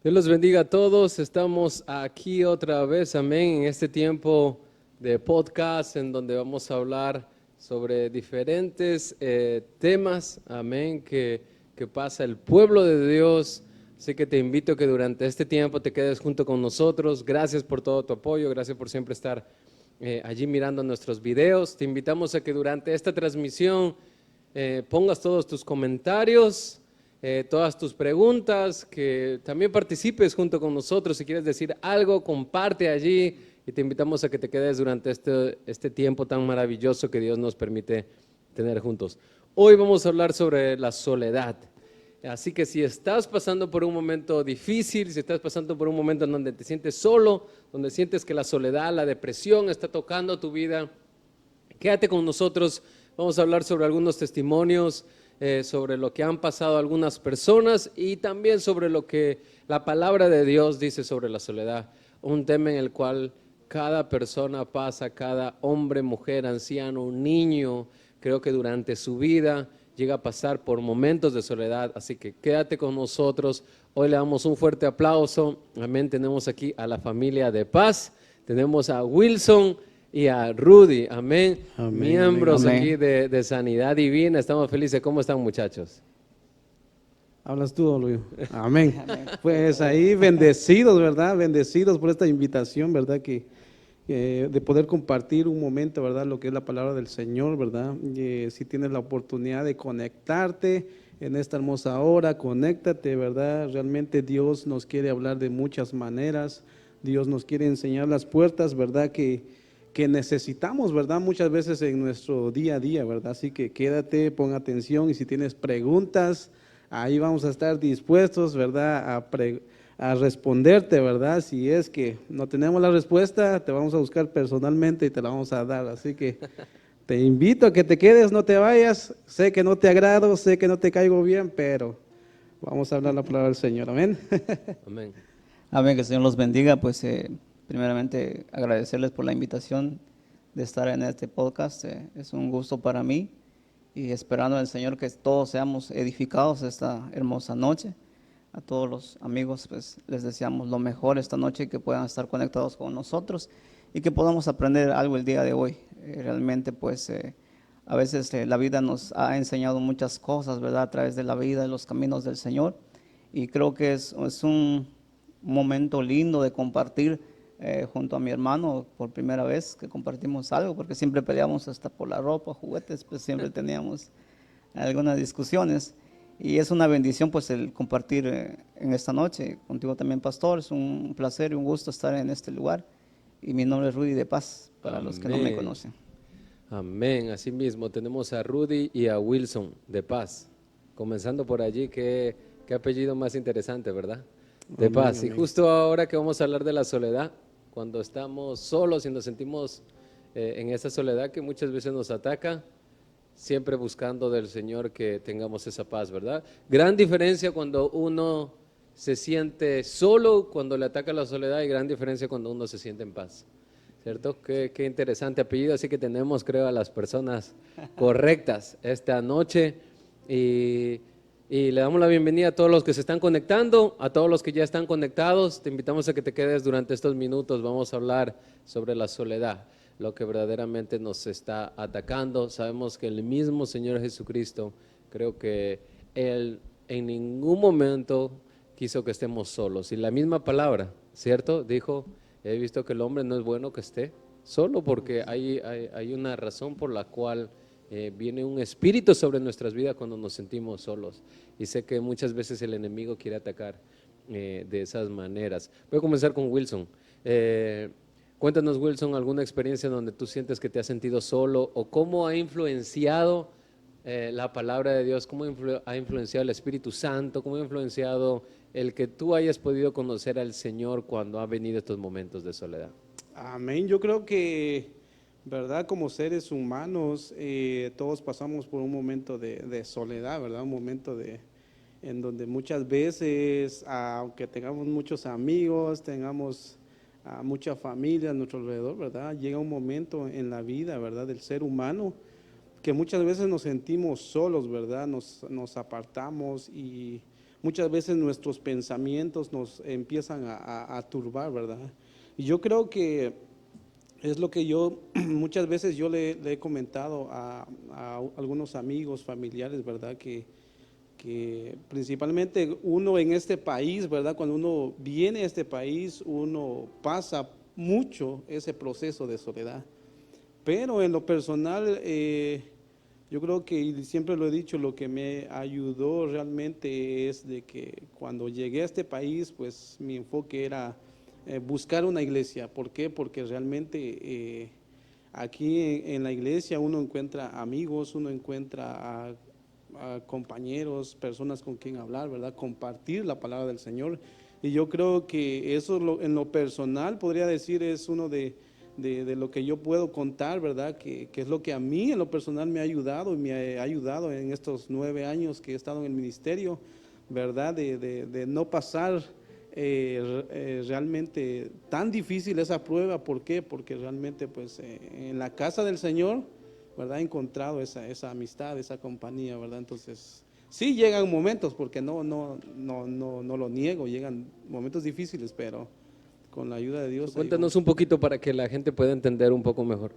Dios los bendiga a todos. Estamos aquí otra vez, amén, en este tiempo de podcast en donde vamos a hablar sobre diferentes temas, amén, que pasa el pueblo de Dios. Así que te invito a que durante este tiempo te quedes junto con nosotros. Gracias por todo tu apoyo, gracias por siempre estar allí mirando nuestros videos. Te invitamos a que durante esta transmisión pongas todos tus comentarios, todas tus preguntas, que también participes junto con nosotros. Si quieres decir algo, comparte allí y te invitamos a que te quedes durante este tiempo tan maravilloso que Dios nos permite tener juntos. Hoy vamos a hablar sobre la soledad. Así que si estás pasando por un momento difícil, si estás pasando por un momento en donde te sientes solo, donde sientes que la soledad, la depresión está tocando tu vida, quédate con nosotros. Vamos a hablar sobre algunos testimonios, sobre lo que han pasado algunas personas y también sobre lo que la palabra de Dios dice sobre la soledad. Un tema en el cual cada persona pasa, cada hombre, mujer, anciano, niño, creo que durante su vida llega a pasar por momentos de soledad. Así que quédate con nosotros. Hoy le damos un fuerte aplauso. Amén. Tenemos aquí a la familia de Paz. Tenemos a Wilson y a Rudy, amén, Amén, amén, miembros amén. aquí de Sanidad Divina. Estamos felices. ¿Cómo están, muchachos? Hablas tú, Luis. Amén. Amén. Pues ahí bendecidos, ¿verdad? Bendecidos por esta invitación, ¿verdad? De poder compartir un momento, ¿verdad? Lo que es la palabra del Señor, ¿verdad? Si tienes la oportunidad de conectarte en esta hermosa hora, conéctate, ¿verdad? Realmente Dios nos quiere hablar de muchas maneras. Dios nos quiere enseñar las puertas, ¿verdad? Que necesitamos, ¿verdad? Muchas veces en nuestro día a día, ¿verdad? Así que quédate, pon atención y si tienes preguntas, ahí vamos a estar dispuestos, ¿verdad? A responderte, ¿verdad? Si es que no tenemos la respuesta, te vamos a buscar personalmente y te la vamos a dar. Así que te invito a que te quedes, no te vayas. Sé que no te agrado, sé que no te caigo bien, pero vamos a hablar la palabra del Señor. Amén. Amén. Amén, que el Señor los bendiga. Pues primeramente agradecerles por la invitación de estar en este podcast. Es un gusto para mí y esperando al Señor que todos seamos edificados esta hermosa noche. A todos los amigos pues les deseamos lo mejor esta noche, que puedan estar conectados con nosotros y que podamos aprender algo el día de hoy. Realmente pues a veces la vida nos ha enseñado muchas cosas, ¿verdad? A través de la vida, de los caminos del Señor, y creo que es un momento lindo de compartir junto a mi hermano por primera vez que compartimos algo, porque siempre peleamos hasta por la ropa, juguetes, pues siempre teníamos algunas discusiones. Y es una bendición pues el compartir en esta noche contigo también, pastor. Es un placer y un gusto estar en este lugar. Y mi nombre es Rudy de Paz, para los que no me Amén. conocen. Amén. Así mismo tenemos a Rudy y a Wilson de Paz. Comenzando por allí, qué apellido más interesante, ¿verdad? De Amén, Paz. Y amén. justo ahora que vamos a hablar de la soledad, cuando estamos solos y nos sentimos en esa soledad que muchas veces nos ataca, siempre buscando del Señor que tengamos esa paz, ¿verdad? Gran diferencia cuando uno se siente solo, cuando le ataca la soledad, y gran diferencia cuando uno se siente en paz, ¿cierto? Qué interesante apellido, así que tenemos, creo, a las personas correctas esta noche y, y le damos la bienvenida a todos los que se están conectando, a todos los que ya están conectados. Te invitamos a que te quedes durante estos minutos. Vamos a hablar sobre la soledad, lo que verdaderamente nos está atacando. Sabemos que el mismo Señor Jesucristo, creo que Él en ningún momento quiso que estemos solos. Y la misma palabra, ¿cierto? Dijo, he visto que el hombre no es bueno que esté solo, porque hay una razón por la cual viene un espíritu sobre nuestras vidas cuando nos sentimos solos. Y sé que muchas veces el enemigo quiere atacar de esas maneras. Voy a comenzar con Wilson. Cuéntanos, Wilson, alguna experiencia donde tú sientes que te has sentido solo o cómo ha influenciado la palabra de Dios, cómo ha influenciado el Espíritu Santo, cómo ha influenciado el que tú hayas podido conocer al Señor cuando ha venido estos momentos de soledad. Amén. Yo creo que, ¿verdad? Como seres humanos, todos pasamos por un momento de soledad, ¿verdad? Un momento en donde muchas veces, aunque tengamos muchos amigos, tengamos mucha familia a nuestro alrededor, ¿verdad? Llega un momento en la vida, ¿verdad? Del ser humano que muchas veces nos sentimos solos, ¿verdad? Nos apartamos y muchas veces nuestros pensamientos nos empiezan a turbar, ¿verdad? Y yo creo que es lo que yo muchas veces yo le he comentado a algunos amigos, familiares, ¿verdad? Que principalmente uno en este país, ¿verdad? Cuando uno viene a este país, uno pasa mucho ese proceso de soledad. Pero en lo personal, yo creo que, y siempre lo he dicho, lo que me ayudó realmente es de que cuando llegué a este país, pues mi enfoque era buscar una iglesia. ¿Por qué? Porque realmente aquí en la iglesia uno encuentra amigos, uno encuentra a compañeros, personas con quien hablar, ¿verdad? Compartir la palabra del Señor. Y yo creo que eso en lo personal podría decir es uno de lo que yo puedo contar, ¿verdad? Que es lo que a mí en lo personal me ha ayudado y me ha ayudado en estos 9 años que he estado en el ministerio, ¿verdad? De no pasar realmente tan difícil esa prueba. ¿Por qué? Porque realmente pues en la casa del Señor, ¿verdad? He encontrado esa amistad, esa compañía, ¿verdad? Entonces, sí llegan momentos, porque no lo niego, llegan momentos difíciles, pero con la ayuda de Dios. Cuéntanos un poquito para que la gente pueda entender un poco mejor.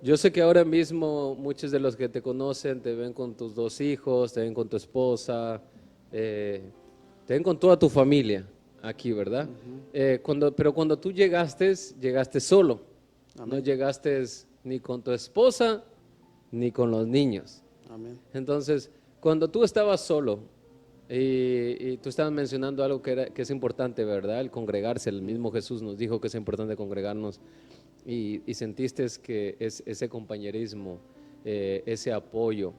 Yo sé que ahora mismo muchos de los que te conocen te ven con tus 2 hijos, te ven con tu esposa, te ven con toda tu familia aquí, ¿verdad? Pero cuando tú llegaste solo, Amén. no llegaste ni con tu esposa ni con los niños. Amén. Entonces, cuando tú estabas solo y tú estabas mencionando algo que es importante, ¿verdad? El congregarse, el mismo Jesús nos dijo que es importante congregarnos y sentiste que es ese compañerismo, ese apoyo.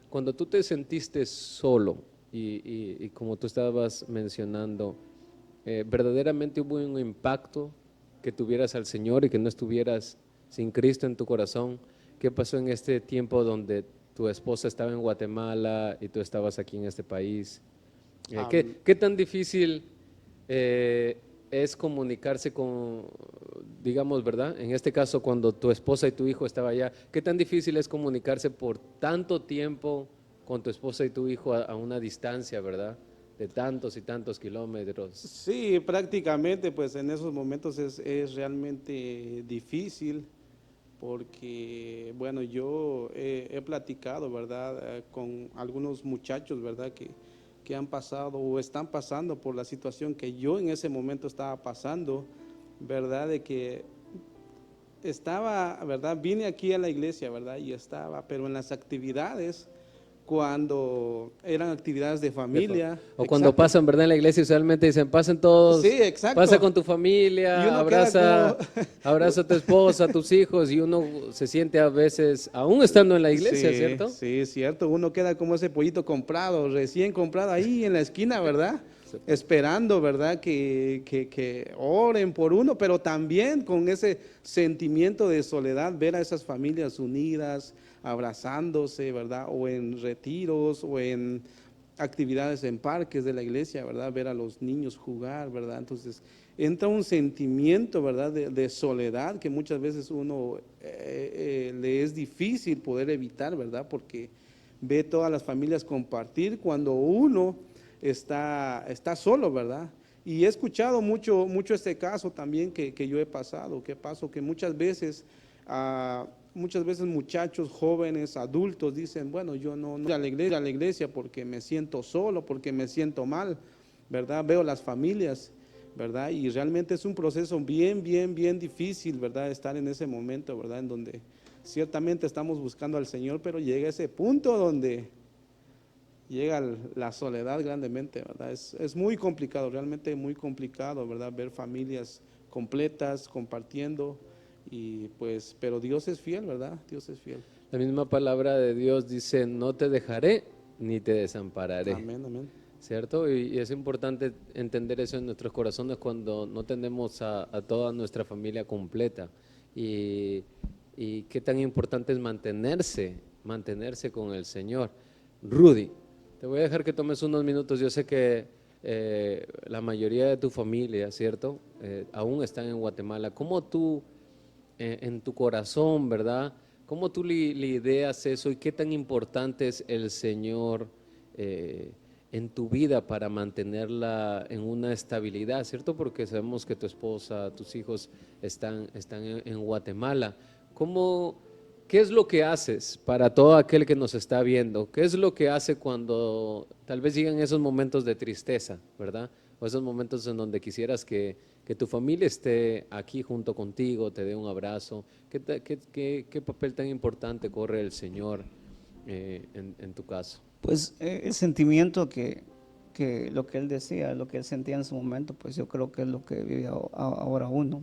Cuando tú te sentiste solo y como tú estabas mencionando, verdaderamente hubo un impacto que tuvieras al Señor y que no estuvieras sin Cristo en tu corazón. ¿Qué pasó en este tiempo donde tu esposa estaba en Guatemala y tú estabas aquí en este país? ¿Qué tan difícil es comunicarse con, digamos, ¿verdad? En este caso, cuando tu esposa y tu hijo estaban allá, ¿qué tan difícil es comunicarse por tanto tiempo con tu esposa y tu hijo a una distancia, ¿verdad? De tantos y tantos kilómetros. Sí, prácticamente pues en esos momentos es realmente difícil, porque bueno, yo he platicado, ¿verdad? Con algunos muchachos, ¿verdad? Que han pasado o están pasando por la situación que yo en ese momento estaba pasando, ¿verdad? De que estaba, ¿verdad? Vine aquí a la iglesia, ¿verdad? Y estaba, pero en las actividades, cuando eran actividades de familia. O cuando exacto, pasan, ¿verdad? En la iglesia usualmente dicen, pasen todos, sí, exacto. pasa con tu Y familia, uno queda abraza, como, abraza a tu esposa, a tus hijos, y uno se siente a veces, aún estando en la iglesia, sí, ¿cierto? sí, cierto, uno queda como ese pollito comprado, recién comprado ahí en la esquina, ¿verdad? Esperando, ¿verdad? Que oren por uno, pero también con ese sentimiento de soledad, ver a esas familias unidas, abrazándose, ¿verdad? O en retiros, o en actividades en parques de la iglesia, ¿verdad? Ver a los niños jugar, ¿verdad? Entonces entra un sentimiento, ¿verdad? De soledad que muchas veces uno le es difícil poder evitar, ¿verdad? Porque ve todas las familias compartir cuando uno está solo, ¿verdad? Y he escuchado mucho este caso también que yo he pasado, que muchas veces muchachos, jóvenes, adultos dicen, bueno, yo no voy a la iglesia porque me siento solo, porque me siento mal, ¿verdad? Veo las familias, ¿verdad? Y realmente es un proceso bien difícil, ¿verdad? Estar en ese momento, ¿verdad? En donde ciertamente estamos buscando al Señor, pero llega ese punto donde llega la soledad grandemente, ¿verdad? Es muy complicado, realmente muy complicado, ¿verdad? Ver familias completas, compartiendo, y pues, pero Dios es fiel, ¿verdad? Dios es fiel. La misma palabra de Dios dice, no te dejaré ni te desampararé. Amén, amén. ¿Cierto? Y es importante entender eso en nuestros corazones cuando no tenemos a toda nuestra familia completa. Y qué tan importante es mantenerse con el Señor. Rudy, te voy a dejar que tomes unos minutos. Yo sé que la mayoría de tu familia, ¿cierto? Aún están en Guatemala. ¿Cómo tú, en tu corazón, ¿verdad? ¿Cómo tú lidias eso y qué tan importante es el Señor en tu vida para mantenerla en una estabilidad, ¿cierto? Porque sabemos que tu esposa, tus hijos están en Guatemala. ¿Qué es lo que haces para todo aquel que nos está viendo? ¿Qué es lo que hace cuando tal vez llegan esos momentos de tristeza, ¿verdad? O esos momentos en donde quisieras que tu familia esté aquí junto contigo, te dé un abrazo. ¿Qué papel tan importante corre el Señor en tu caso? Pues el sentimiento que lo que él decía, lo que él sentía en su momento, pues yo creo que es lo que vive ahora uno.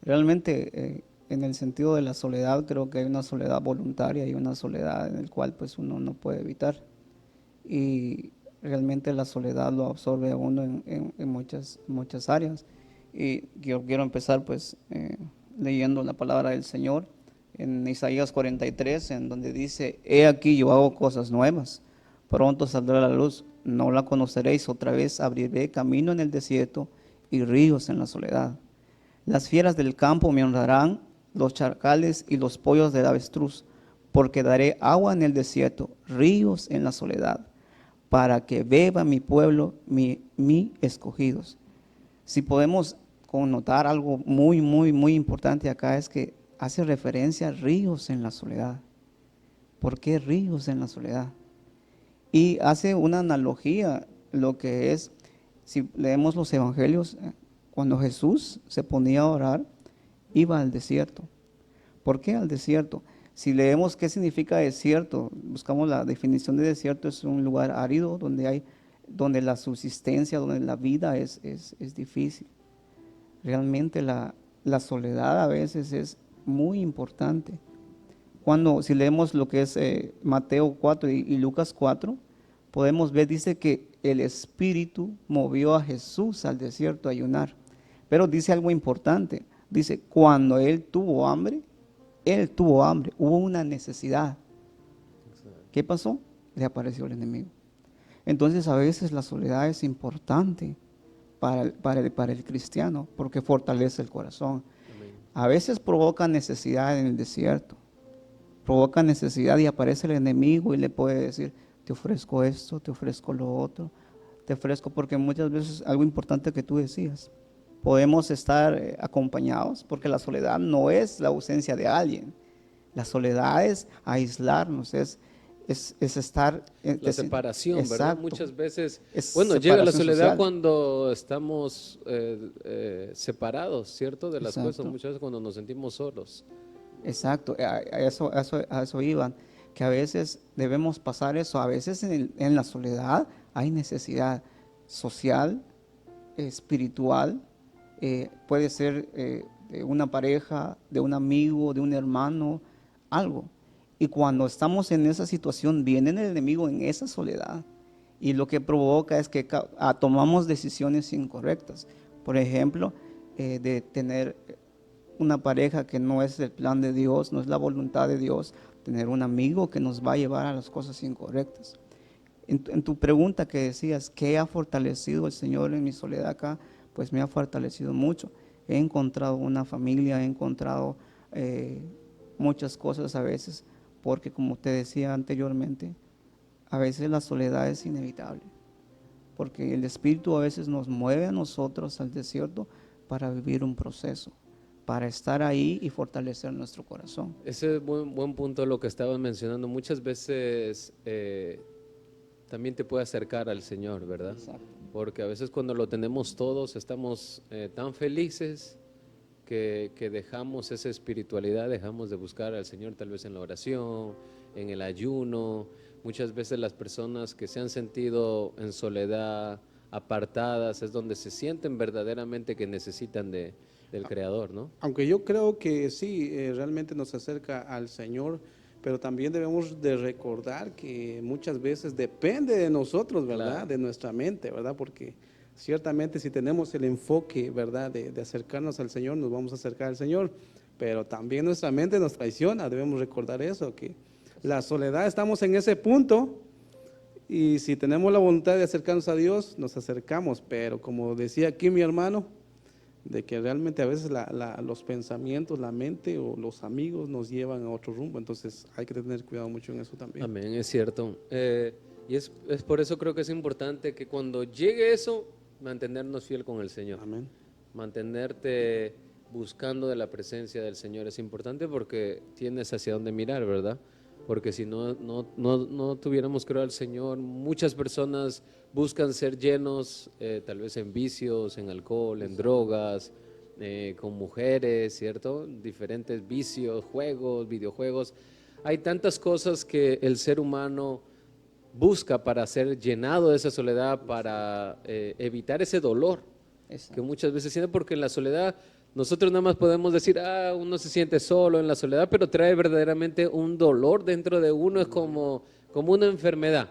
Realmente en el sentido de la soledad, creo que hay una soledad voluntaria y una soledad en el cual pues uno no puede evitar. Y realmente la soledad lo absorbe a uno en muchas áreas. Y yo quiero empezar pues leyendo la palabra del Señor en Isaías 43, en donde dice: He aquí yo hago cosas nuevas, pronto saldrá la luz, no la conoceréis, otra vez abriré camino en el desierto y ríos en la soledad. Las fieras del campo me honrarán, los charcales y los pollos del avestruz, porque daré agua en el desierto, ríos en la soledad, para que beba mi pueblo, mi escogidos. Si podemos connotar algo muy importante acá, es que hace referencia a ríos en la soledad. ¿Por qué ríos en la soledad? Y hace una analogía, lo que es, si leemos los evangelios, cuando Jesús se ponía a orar, iba al desierto. ¿Por qué al desierto? Si leemos qué significa desierto, buscamos la definición de desierto, es un lugar árido donde la subsistencia, donde la vida es difícil. Realmente la soledad a veces es muy importante. Si leemos lo que es Mateo 4 y Lucas 4, podemos ver, dice que el Espíritu movió a Jesús al desierto a ayunar. Pero dice algo importante, dice, cuando él tuvo hambre, hubo una necesidad. ¿Qué pasó? Le apareció el enemigo. Entonces a veces la soledad es importante para el cristiano porque fortalece el corazón. Amén. A veces provoca necesidad en el desierto, provoca necesidad y aparece el enemigo y le puede decir: te ofrezco esto, te ofrezco lo otro, te ofrezco, porque muchas veces algo importante que tú decías, podemos estar acompañados, porque la soledad no es la ausencia de alguien, la soledad es aislarnos, es estar La separación, ¿verdad? exacto, Muchas veces, es bueno, llega la separación soledad social. cuando estamos separados, ¿cierto? De las cosas, Exacto. muchas veces cuando nos sentimos solos. Exacto, a eso iban, que a veces debemos pasar eso, a veces en la soledad hay necesidad social, espiritual, puede ser de una pareja, de un amigo, de un hermano, algo. Y cuando estamos en esa situación, viene el enemigo en esa soledad y lo que provoca es que tomamos decisiones incorrectas. Por ejemplo, de tener una pareja que no es el plan de Dios, no es la voluntad de Dios, tener un amigo que nos va a llevar a las cosas incorrectas. En tu pregunta que decías, ¿qué ha fortalecido el Señor en mi soledad acá? Pues me ha fortalecido mucho. He encontrado una familia, he encontrado muchas cosas a veces, porque como te decía anteriormente, a veces la soledad es inevitable, porque el Espíritu a veces nos mueve a nosotros al desierto para vivir un proceso, para estar ahí y fortalecer nuestro corazón. Ese es buen punto lo que estabas mencionando. Muchas veces también te puede acercar al Señor, ¿verdad? Exacto. Porque a veces cuando lo tenemos todos estamos tan felices que dejamos esa espiritualidad, dejamos de buscar al Señor tal vez en la oración, en el ayuno. Muchas veces las personas que se han sentido en soledad, apartadas, es donde se sienten verdaderamente que necesitan del Creador, ¿no? Aunque yo creo que sí, realmente nos acerca al Señor, pero también debemos de recordar que muchas veces depende de nosotros, ¿verdad? Claro. De nuestra mente, ¿verdad? Porque ciertamente si tenemos el enfoque, ¿verdad? De acercarnos al Señor, nos vamos a acercar al Señor, pero también nuestra mente nos traiciona, debemos recordar eso, que la soledad, estamos en ese punto y si tenemos la voluntad de acercarnos a Dios, nos acercamos, pero como decía aquí mi hermano, de que realmente a veces los pensamientos, la mente o los amigos nos llevan a otro rumbo, entonces hay que tener cuidado mucho en eso también. Amén, es cierto. Y es por eso creo que es importante que cuando llegue eso, mantenernos fiel con el Señor. Amén. Mantenerte buscando de la presencia del Señor es importante porque tienes hacia dónde mirar, ¿verdad? Porque si no tuviéramos creo al Señor, muchas personas buscan ser llenos tal vez en vicios, en alcohol, en drogas, con mujeres, ¿cierto? Diferentes vicios, juegos, videojuegos. Hay tantas cosas que el ser humano busca para ser llenado de esa soledad, para evitar ese dolor que Exacto. muchas veces siente, porque en la soledad nosotros nada más podemos decir, uno se siente solo en la soledad, pero trae verdaderamente un dolor dentro de uno, es como una enfermedad.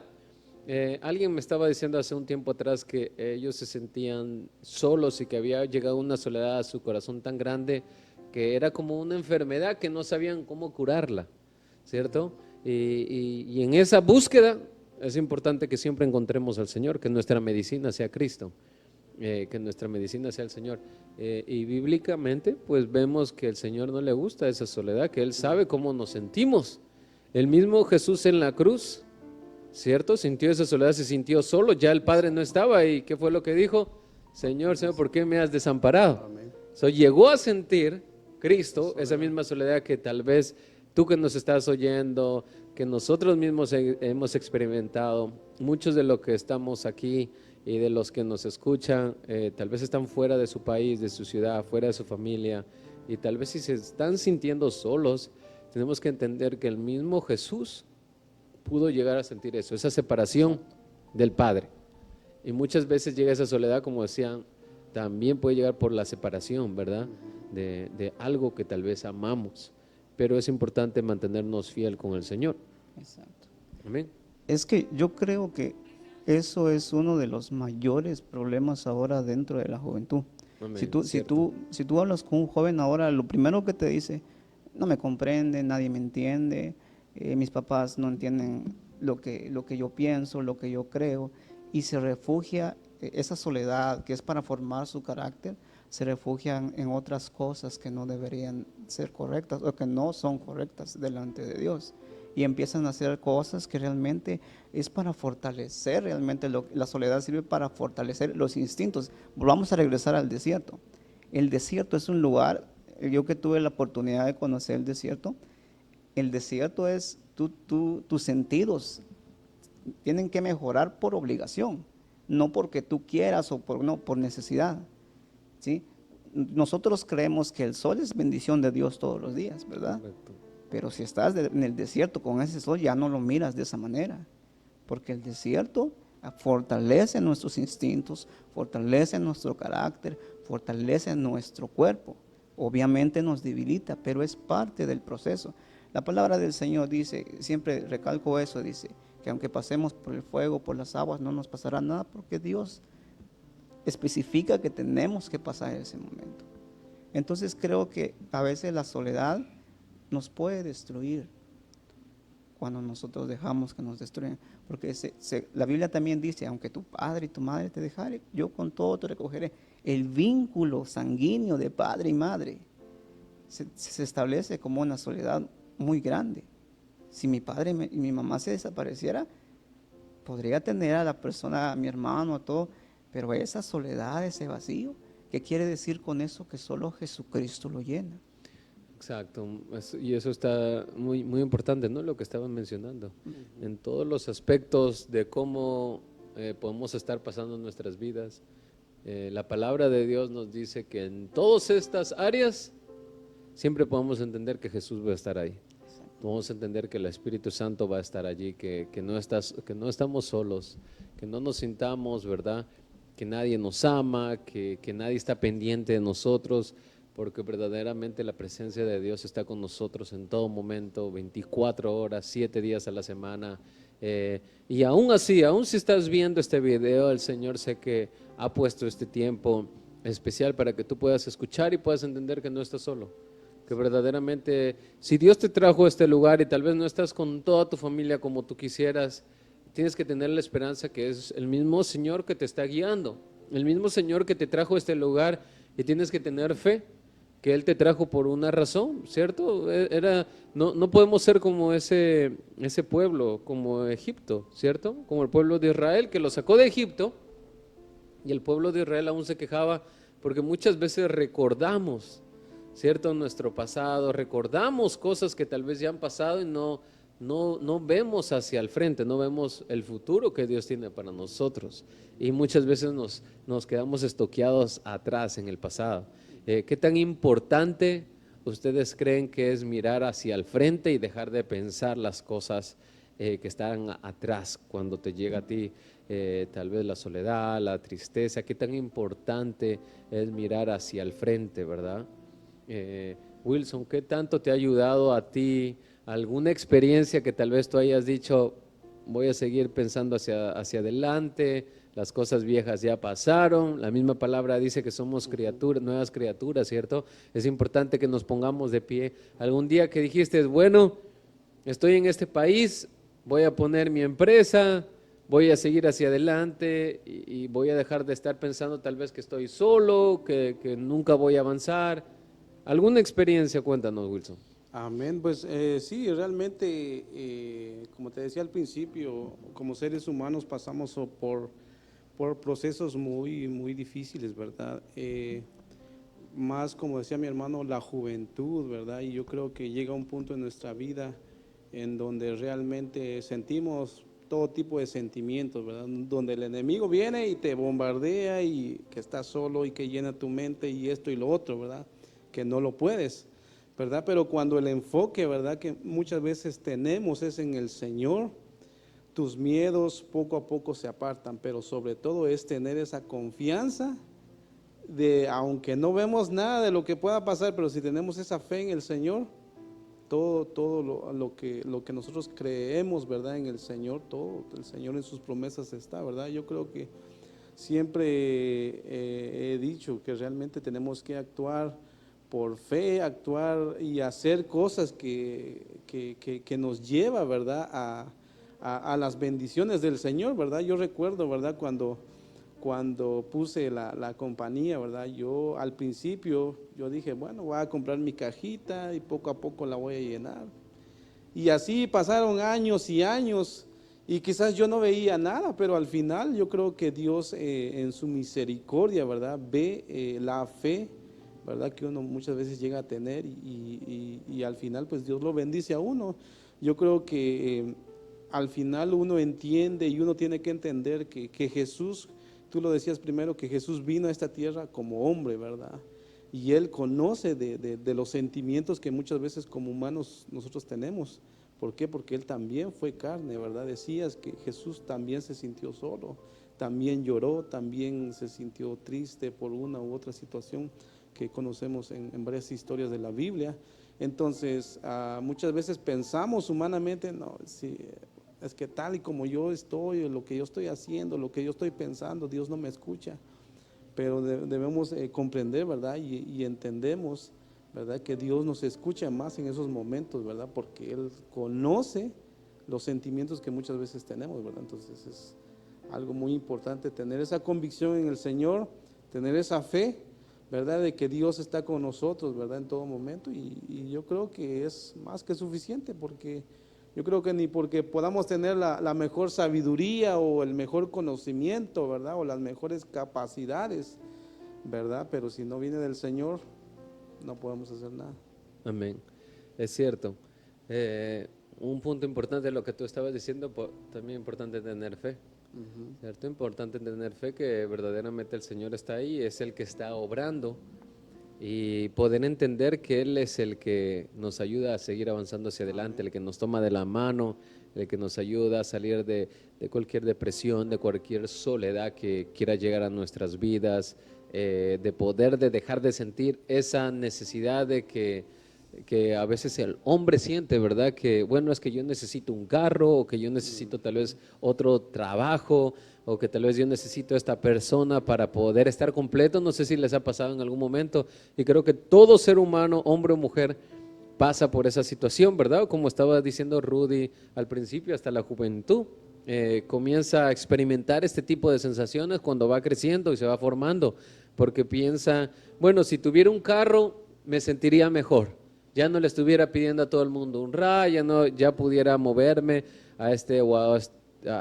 Alguien me estaba diciendo hace un tiempo atrás que ellos se sentían solos y que había llegado una soledad a su corazón tan grande que era como una enfermedad que no sabían cómo curarla, ¿cierto? Y en esa búsqueda es importante que siempre encontremos al Señor, que nuestra medicina sea Cristo, que nuestra medicina sea el Señor. Y bíblicamente pues vemos que el Señor no le gusta esa soledad, que Él sabe cómo nos sentimos. El mismo Jesús en la cruz, ¿cierto? Sintió esa soledad, se sintió solo, ya el Padre no estaba. ¿Y qué fue lo que dijo? Señor, ¿por qué me has desamparado? Amén. Llegó a sentir Cristo esa misma soledad que tal vez tú que nos estás oyendo, que nosotros mismos hemos experimentado. Muchos de los que estamos aquí y de los que nos escuchan, tal vez están fuera de su país, de su ciudad, fuera de su familia, y tal vez si se están sintiendo solos, tenemos que entender que el mismo Jesús pudo llegar a sentir eso, esa separación del Padre. Y muchas veces llega esa soledad, como decían, también puede llegar por la separación, ¿verdad? De algo que tal vez amamos, pero es importante mantenernos fiel con el Señor. Exacto. Amén. Es que yo creo que eso es uno de los mayores problemas ahora dentro de la juventud. Amén, Si tú hablas con un joven ahora, lo primero que te dice, no me comprende, nadie me entiende, mis papás no entienden lo que yo pienso, lo que yo creo, y se refugia, esa soledad que es para formar su carácter, se refugian en otras cosas que no deberían ser correctas o que no son correctas delante de Dios. Y empiezan a hacer cosas que realmente es para fortalecer, realmente la soledad sirve para fortalecer los instintos. Volvamos a regresar al desierto. El desierto es un lugar, yo que tuve la oportunidad de conocer el desierto es, tus sentidos tienen que mejorar por obligación, no porque tú quieras o por necesidad, ¿sí? Nosotros creemos que el sol es bendición de Dios todos los días, ¿verdad? Correcto. Pero si estás en el desierto con ese sol, ya no lo miras de esa manera, porque el desierto fortalece nuestros instintos, fortalece nuestro carácter, fortalece nuestro cuerpo. Obviamente nos debilita, pero es parte del proceso. La palabra del Señor dice, siempre recalco eso, dice que aunque pasemos por el fuego, por las aguas, no nos pasará nada, porque Dios especifica que tenemos que pasar ese momento. Entonces creo que a veces la soledad nos puede destruir cuando nosotros dejamos que nos destruyan, porque la Biblia también dice, aunque tu padre y tu madre te dejaren, yo con todo te recogeré. El vínculo sanguíneo de padre y madre se establece como una soledad muy grande. Si mi padre y mi mamá se desapareciera, podría tener a la persona, a mi hermano, a todo, pero esa soledad, ese vacío, ¿qué quiere decir con eso? Que solo Jesucristo lo llena. Exacto, y eso está muy, muy importante, ¿no? Lo que estaban mencionando, en todos los aspectos de cómo podemos estar pasando nuestras vidas. La palabra de Dios nos dice que en todas estas áreas siempre podemos entender que Jesús va a estar ahí. Podemos entender que el Espíritu Santo va a estar allí, que no estamos solos, que no nos sintamos, ¿verdad? Que nadie nos ama, que nadie está pendiente de nosotros, porque verdaderamente la presencia de Dios está con nosotros en todo momento, 24 horas, 7 días a la semana. Y aún así, aún si estás viendo este video, el Señor sé que ha puesto este tiempo especial para que tú puedas escuchar y puedas entender que no estás solo. Que verdaderamente, si Dios te trajo a este lugar y tal vez no estás con toda tu familia como tú quisieras, tienes que tener la esperanza que es el mismo Señor que te está guiando, el mismo Señor que te trajo a este lugar, y tienes que tener fe que Él te trajo por una razón, ¿cierto? No podemos ser como ese pueblo, como Egipto, ¿cierto? Como el pueblo de Israel que lo sacó de Egipto, y el pueblo de Israel aún se quejaba porque muchas veces recordamos, ¿cierto? Nuestro pasado, recordamos cosas que tal vez ya han pasado y no vemos hacia el frente, no vemos el futuro que Dios tiene para nosotros. Y muchas veces nos quedamos estoqueados atrás en el pasado. ¿Qué tan importante ustedes creen que es mirar hacia el frente y dejar de pensar las cosas que están atrás cuando te llega a ti tal vez la soledad, la tristeza? ¿Qué tan importante es mirar hacia el frente, verdad? Wilson, ¿qué tanto te ha ayudado a ti? ¿Alguna experiencia que tal vez tú hayas dicho, voy a seguir pensando hacia adelante, las cosas viejas ya pasaron? La misma palabra dice que somos criaturas, nuevas criaturas, ¿cierto? Es importante que nos pongamos de pie. Algún día que dijiste, bueno, estoy en este país, voy a poner mi empresa, voy a seguir hacia adelante y voy a dejar de estar pensando tal vez que estoy solo, que nunca voy a avanzar. ¿Alguna experiencia? Cuéntanos, Wilson. Amén, pues sí, realmente, como te decía al principio, como seres humanos pasamos por procesos muy difíciles, ¿verdad? Más como decía mi hermano, la juventud, ¿verdad? Y yo creo que llega un punto en nuestra vida en donde realmente sentimos todo tipo de sentimientos, ¿verdad? Donde el enemigo viene y te bombardea y que estás solo y que llena tu mente y esto y lo otro, ¿verdad? Que no lo puedes, ¿verdad? Pero cuando el enfoque, ¿verdad? Que muchas veces tenemos es en el Señor, tus miedos poco a poco se apartan, pero sobre todo es tener esa confianza de, aunque no vemos nada de lo que pueda pasar, pero si tenemos esa fe en el Señor, todo lo que nosotros creemos, ¿verdad? En el Señor, todo el Señor en sus promesas está, ¿verdad? Yo creo que siempre he dicho que realmente tenemos que actuar por fe, actuar y hacer cosas que nos lleva, ¿verdad? A las bendiciones del Señor, ¿verdad? Yo recuerdo, ¿verdad? Cuando puse la compañía, ¿verdad? Yo al principio, yo dije, bueno, voy a comprar mi cajita y poco a poco la voy a llenar. Y así pasaron años y años y quizás yo no veía nada, pero al final yo creo que Dios en su misericordia, ¿verdad? Ve la fe, ¿verdad? Que uno muchas veces llega a tener y al final pues Dios lo bendice a uno. Yo creo que al final uno entiende y uno tiene que entender que Jesús, tú lo decías primero, que Jesús vino a esta tierra como hombre, ¿verdad? Y Él conoce de los sentimientos que muchas veces como humanos nosotros tenemos. ¿Por qué? Porque Él también fue carne, ¿verdad? Decías que Jesús también se sintió solo, también lloró, también se sintió triste por una u otra situación que conocemos en varias historias de la Biblia. Entonces, muchas veces pensamos humanamente, no, si es que tal y como yo estoy, lo que yo estoy haciendo, lo que yo estoy pensando, Dios no me escucha. Pero debemos comprender, ¿verdad? Y entendemos, ¿verdad? Que Dios nos escucha más en esos momentos, ¿verdad? Porque Él conoce los sentimientos que muchas veces tenemos, ¿verdad? Entonces es algo muy importante tener esa convicción en el Señor, tener esa fe, ¿verdad? De que Dios está con nosotros, ¿verdad? En todo momento y yo creo que es más que suficiente porque yo creo que ni porque podamos tener la mejor sabiduría o el mejor conocimiento, ¿verdad? O las mejores capacidades, ¿verdad? Pero si no viene del Señor, no podemos hacer nada. Amén. Es cierto. Un punto importante de lo que tú estabas diciendo, también importante tener fe. ¿Cierto? Importante tener fe que verdaderamente el Señor está ahí, es el que está obrando y poder entender que Él es el que nos ayuda a seguir avanzando hacia adelante, el que nos toma de la mano, el que nos ayuda a salir de cualquier depresión, de cualquier soledad que quiera llegar a nuestras vidas, de poder dejar de sentir esa necesidad de que a veces el hombre siente, ¿verdad? Que bueno, es que yo necesito un carro o que yo necesito tal vez otro trabajo o que tal vez yo necesito esta persona para poder estar completo. No sé si les ha pasado en algún momento y creo que todo ser humano, hombre o mujer, pasa por esa situación, ¿verdad? Como estaba diciendo Rudy al principio, hasta la juventud comienza a experimentar este tipo de sensaciones cuando va creciendo y se va formando, porque piensa, bueno, si tuviera un carro me sentiría mejor. Ya no le estuviera pidiendo a todo el mundo un ray, ya pudiera moverme a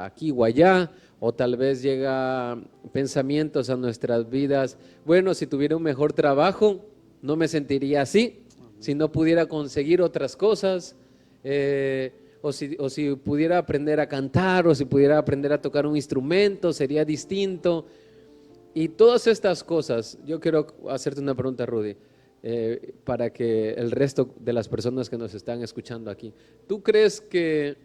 aquí o allá, o tal vez llega pensamientos a nuestras vidas. Bueno, si tuviera un mejor trabajo, no me sentiría así. Si no pudiera conseguir otras cosas, o si pudiera aprender a cantar, o si pudiera aprender a tocar un instrumento, sería distinto. Y todas estas cosas, yo quiero hacerte una pregunta, Rudy, para que el resto de las personas que nos están escuchando aquí, ¿tú crees que,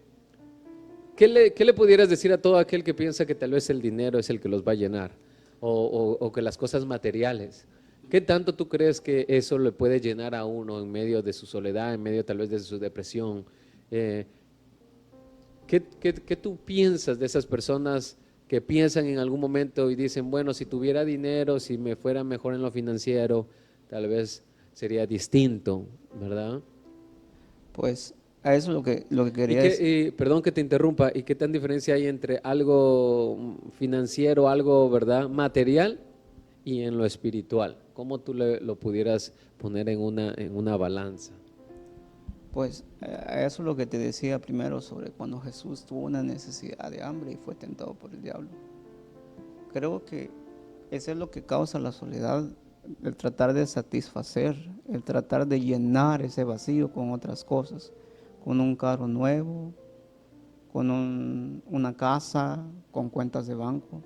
qué le pudieras decir a todo aquel que piensa que tal vez el dinero es el que los va a llenar, o que las cosas materiales? ¿Qué tanto tú crees que eso le puede llenar a uno en medio de su soledad, en medio tal vez de su depresión? Eh, ¿Qué tú piensas de esas personas que piensan en algún momento y dicen, bueno, si tuviera dinero, si me fuera mejor en lo financiero, tal vez sería distinto, ¿verdad? Pues a eso lo que quería decir. Perdón que te interrumpa, ¿y qué tan diferencia hay entre algo financiero, algo, ¿verdad?, material y en lo espiritual? ¿Cómo tú lo pudieras poner en una balanza? Pues eso es lo que te decía primero sobre cuando Jesús tuvo una necesidad de hambre y fue tentado por el diablo. Creo que eso es lo que causa la soledad, el tratar de satisfacer, el tratar de llenar ese vacío con otras cosas, con un carro nuevo, con una casa, con cuentas de banco.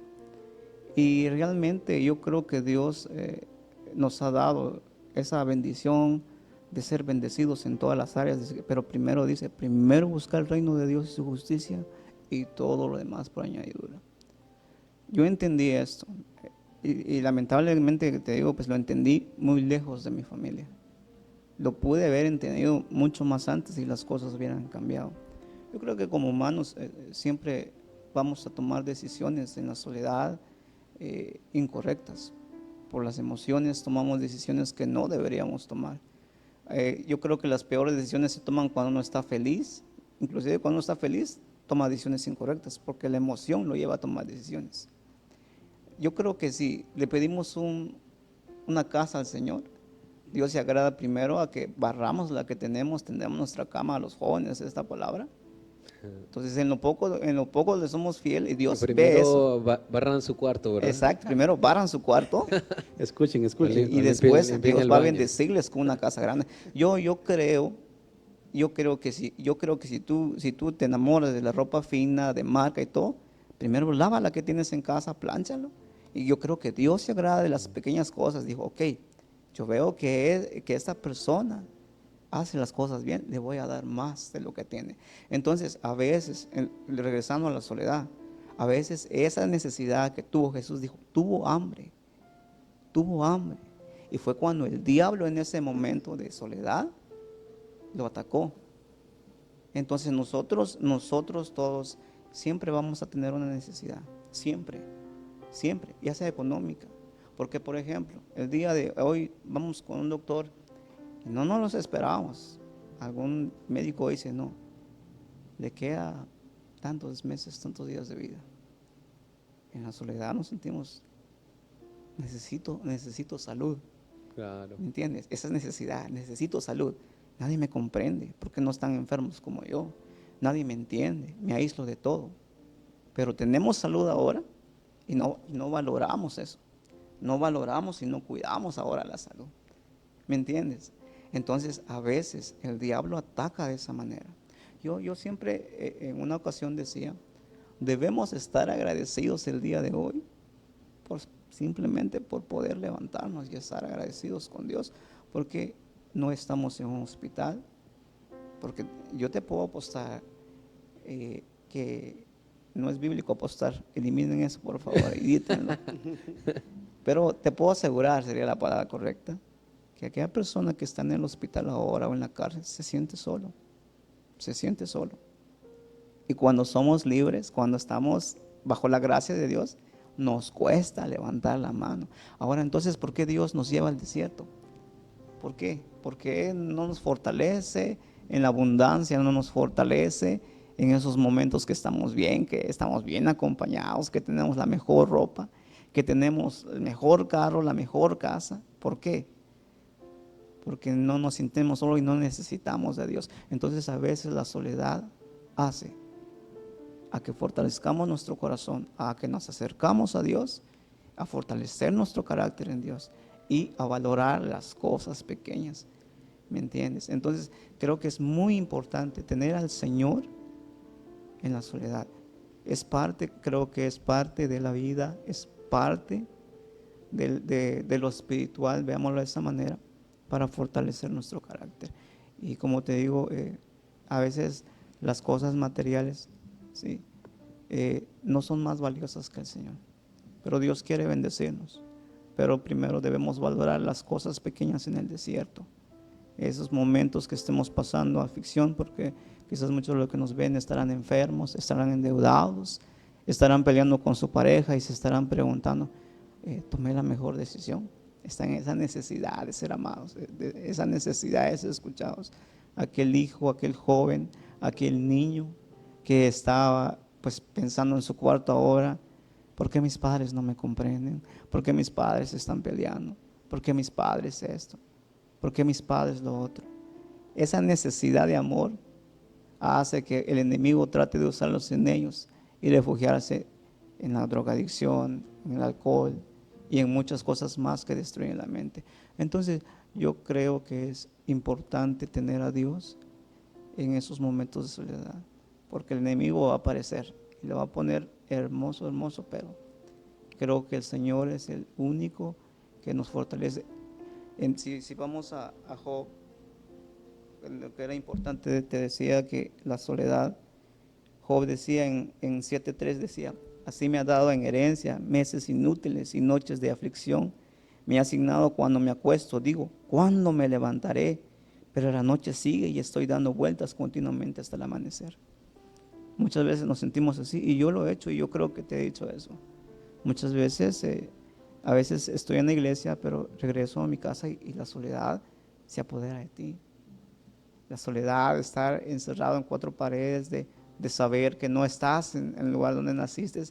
Y realmente yo creo que Dios nos ha dado esa bendición de ser bendecidos en todas las áreas, pero primero dice, primero buscar el reino de Dios y su justicia y todo lo demás por añadidura. Yo entendí esto y lamentablemente te digo, pues lo entendí muy lejos de mi familia. Lo pude haber entendido mucho más antes si las cosas hubieran cambiado. Yo creo que como humanos siempre vamos a tomar decisiones en la soledad incorrectas. Por las emociones tomamos decisiones que no deberíamos tomar. Yo creo que las peores decisiones se toman cuando uno está feliz. Inclusive cuando uno está feliz toma decisiones incorrectas porque la emoción lo lleva a tomar decisiones. Yo creo que si le pedimos una casa al Señor, Dios se agrada primero a que barramos la que tenemos, tendremos nuestra cama a los jóvenes, esta palabra. Entonces en lo poco le somos fieles y Dios ve eso. Primero barran su cuarto, ¿verdad? Exacto, primero barran su cuarto Escuchen. y después Dios va a bendecirles con una casa grande. Yo creo que si tú te enamoras de la ropa fina, de marca y todo, primero lava la que tienes en casa, plánchalo. Y yo creo que Dios se agrada de las pequeñas cosas. Dijo, ok, yo veo que esta persona hace las cosas bien, le voy a dar más de lo que tiene. Entonces, a veces, regresando a la soledad, a veces esa necesidad que tuvo Jesús, dijo, tuvo hambre. Y fue cuando el diablo en ese momento de soledad lo atacó. Entonces nosotros todos siempre vamos a tener una necesidad, siempre, ya sea económica. Porque, por ejemplo, el día de hoy vamos con un doctor y no nos los esperábamos. Algún médico dice, no, le queda tantos meses, tantos días de vida. En la soledad nos sentimos, necesito salud. Claro. ¿Me entiendes? Esa es necesidad, necesito salud. Nadie me comprende porque no están enfermos como yo. Nadie me entiende, me aíslo de todo. Pero tenemos salud ahora y no valoramos eso. No valoramos y no cuidamos ahora la salud. ¿Me entiendes? Entonces, a veces el diablo ataca de esa manera. Yo siempre en una ocasión decía, debemos estar agradecidos el día de hoy simplemente por poder levantarnos y estar agradecidos con Dios, porque no estamos en un hospital. Porque yo te puedo apostar que no es bíblico apostar, eliminen eso por favor, edítenlo. Pero te puedo asegurar, sería la palabra correcta, que aquella persona que está en el hospital ahora o en la cárcel se siente solo. Y cuando somos libres, cuando estamos bajo la gracia de Dios, nos cuesta levantar la mano. Ahora entonces, ¿por qué Dios nos lleva al desierto? ¿Por qué? Porque no nos fortalece en la abundancia, no nos fortalece en esos momentos que estamos bien acompañados, que tenemos la mejor ropa, que tenemos el mejor carro, la mejor casa. ¿Por qué? porque no nos sentimos solos y no necesitamos de Dios. Entonces a veces la soledad hace a que fortalezcamos nuestro corazón, a que nos acercamos a Dios, a fortalecer nuestro carácter en Dios y a valorar las cosas pequeñas. ¿Me entiendes? Entonces creo que es muy importante tener al Señor en la soledad. Creo que es parte de la vida, es parte de lo espiritual, veámoslo de esa manera, para fortalecer nuestro carácter. Y como te digo, a veces las cosas materiales, ¿sí? No son más valiosas que el Señor, pero Dios quiere bendecirnos. Pero primero debemos valorar las cosas pequeñas en el desierto, esos momentos que estemos pasando aflicción, porque quizás muchos de los que nos ven estarán enfermos, estarán endeudados, estarán peleando con su pareja y se estarán preguntando, ¿tomé la mejor decisión? Están en esa necesidad de ser amados, de esa necesidad de ser escuchados. Aquel hijo, aquel joven, aquel niño que estaba pues pensando en su cuarto ahora, ¿por qué mis padres no me comprenden? ¿Por qué mis padres están peleando? ¿Por qué mis padres esto? ¿Por qué mis padres lo otro? Esa necesidad de amor hace que el enemigo trate de usarlos en ellos y refugiarse en la drogadicción, en el alcohol y en muchas cosas más que destruyen la mente. Entonces yo creo que es importante tener a Dios en esos momentos de soledad, porque el enemigo va a aparecer y le va a poner hermoso, hermoso, pero creo que el Señor es el único que nos fortalece. Si vamos a Job, lo que era importante, te decía que la soledad, Job decía en 7:3, decía, así me ha dado en herencia meses inútiles y noches de aflicción, me ha asignado cuando me acuesto, digo, ¿cuándo me levantaré? Pero la noche sigue y estoy dando vueltas continuamente hasta el amanecer. Muchas veces nos sentimos así, y yo lo he hecho, y yo creo que te he dicho eso. Muchas veces, a veces estoy en la iglesia, pero regreso a mi casa y la soledad se apodera de ti. La soledad de estar encerrado en cuatro paredes, de saber que no estás en el lugar donde naciste,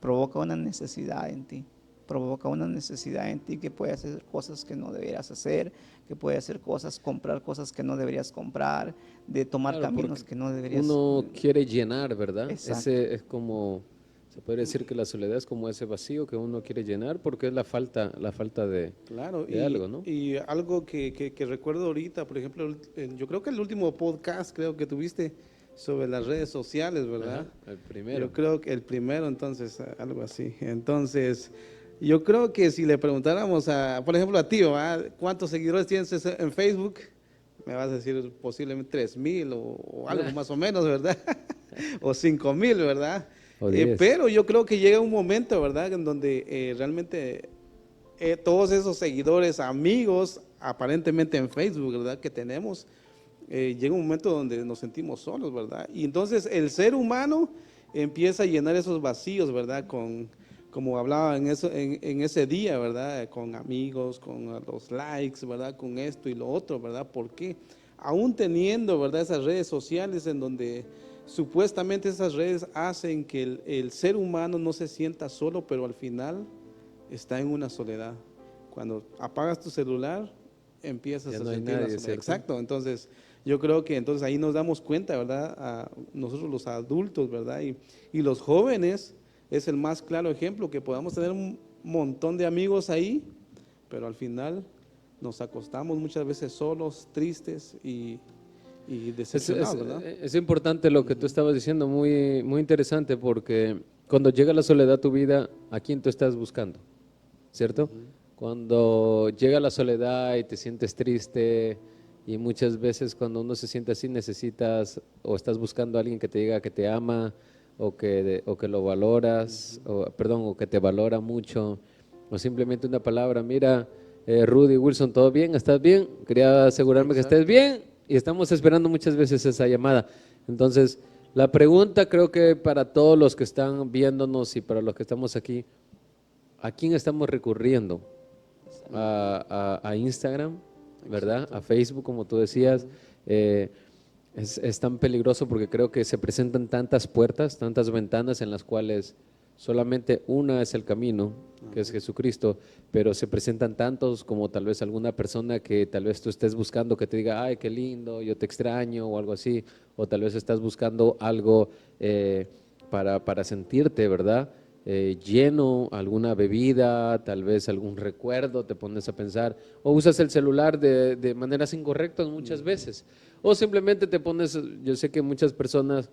provoca una necesidad en ti. Provoca una necesidad en ti que puede hacer cosas que no deberías hacer, que puede hacer cosas, comprar cosas que no deberías comprar, de tomar Claro, caminos porque que no deberías. uno quiere llenar, ¿verdad? Exacto. Ese es como, se puede decir que la soledad es como ese vacío que uno quiere llenar porque es la falta de, Claro, de algo, ¿no? y algo que recuerdo ahorita, por ejemplo, yo creo que el último podcast creo que tuviste sobre las redes sociales, ¿verdad? Ajá, el primero. Yo creo que el primero, entonces, algo así. Entonces, yo creo que si le preguntáramos por ejemplo, a ti, ¿verdad? ¿Cuántos seguidores tienes en Facebook? Me vas a decir posiblemente 3,000 o algo más o menos, ¿verdad? O 5,000, ¿verdad? O 10. Pero yo creo que llega un momento, ¿verdad? En donde realmente todos esos seguidores, amigos, aparentemente en Facebook, ¿verdad? Que tenemos, llega un momento donde nos sentimos solos, ¿verdad? Y entonces el ser humano empieza a llenar esos vacíos, ¿verdad? Como hablaba en ese día, ¿verdad? Con amigos, con los likes, ¿verdad? Con esto y lo otro, ¿verdad? ¿Por qué? Aún teniendo, ¿verdad? Esas redes sociales en donde supuestamente esas redes hacen que el ser humano no se sienta solo, pero al final está en una soledad. Cuando apagas tu celular, empiezas Ya a no hay sentir nadie, la soledad. ¿cierto? Exacto, entonces yo creo que entonces ahí nos damos cuenta, ¿verdad? A nosotros los adultos, ¿verdad? Y los jóvenes es el más claro ejemplo, que podamos tener un montón de amigos ahí, pero al final nos acostamos muchas veces solos, tristes y decepcionados, ¿verdad? Es importante lo que tú estabas diciendo, muy, muy interesante, porque cuando llega la soledad a tu vida, ¿a quién tú estás buscando? ¿Cierto? Cuando llega la soledad y te sientes triste, y muchas veces cuando uno se siente así necesitas o estás buscando a alguien que te diga que te ama o que lo valoras, o que te valora mucho, o simplemente una palabra, mira, Rudy, Wilson, ¿todo bien? ¿Estás bien? Quería asegurarme que estés bien, y estamos esperando muchas veces esa llamada. Entonces, la pregunta creo que para todos los que están viéndonos y para los que estamos aquí, ¿a quién estamos recurriendo? A Instagram, ¿verdad? A Facebook, como tú decías. Es tan peligroso porque creo que se presentan tantas puertas, tantas ventanas en las cuales solamente una es el camino, que es Jesucristo, pero se presentan tantos como tal vez alguna persona que tal vez tú estés buscando que te diga, ay, qué lindo, yo te extraño o algo así, o tal vez estás buscando algo para sentirte, ¿verdad? Lleno, alguna bebida, tal vez algún recuerdo, te pones a pensar, o usas el celular de maneras incorrectas muchas veces, o simplemente te pones, yo sé que muchas personas